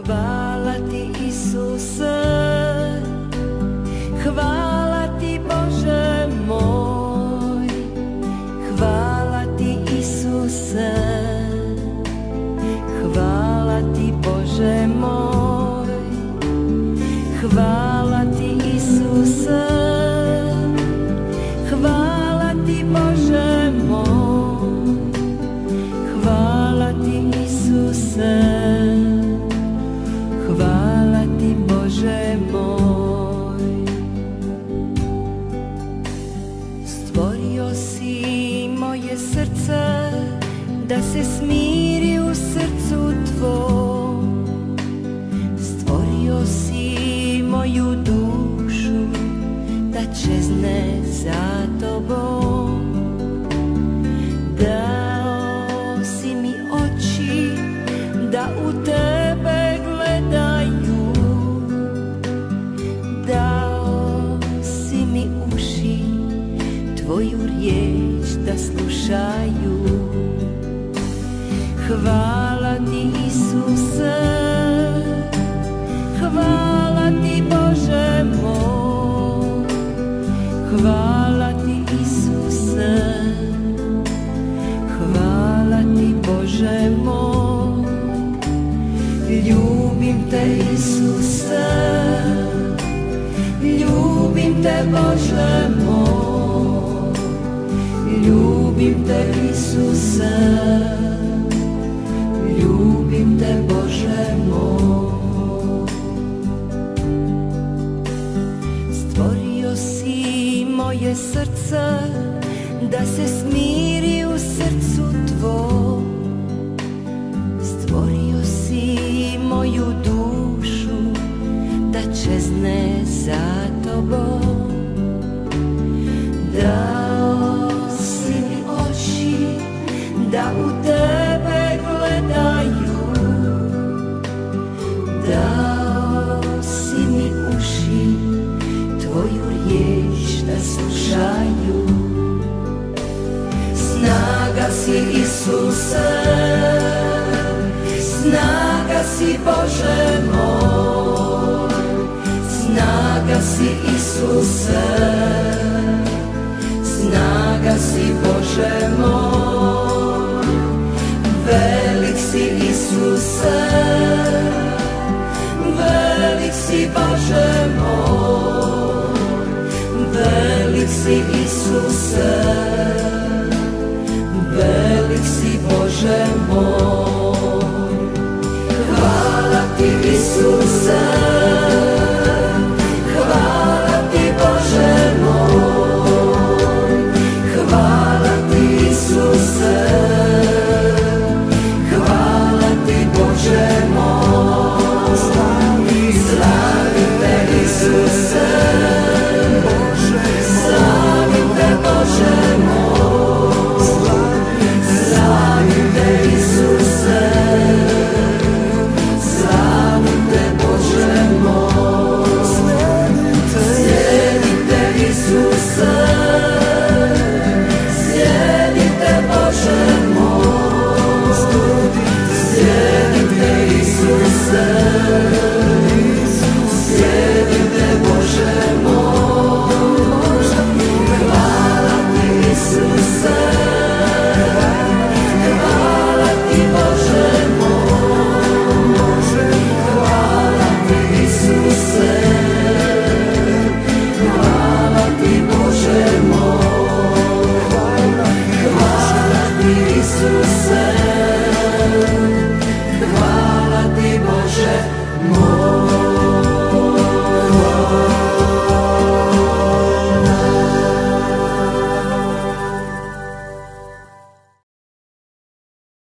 Hvala ti Isuse, hvala ti Bože moj, hvala ti Isuse, hvala ti Bože moj, hvala ti Isuse, hvala ti Bože moj, hvala ti Isuse. Hvala ti Bože moj. Stvorio si moje srce da se smiri u srcu tvom. Stvorio si moju dušu da čezne za tobom. Dao si mi oči da u tebe gledaju, dao si mi uši tvoju riječ da slušaju. Hvala ti Isuse, hvala ti Bože moj, hvala ti Isuse, hvala ti Bože moj. Ljubim te Isuse, ljubim te Bože moj, ljubim te Isuse, ljubim te Bože moj. Stvorio si moje srce da se smiri u srcu tvom. Stvorio si moju dušu da čezne za tobom. Dao si mi oči da u tebe gledaju, dao si mi uši tvoju riječ da slušaju. Snaga si Isuse, snaga si Bože moj, snaga si Isuse, snaga si Bože moj. Velik si Isuse, velik si Bože moj, velik si Isuse, velik si Bože moj. Hvala ti Isuse,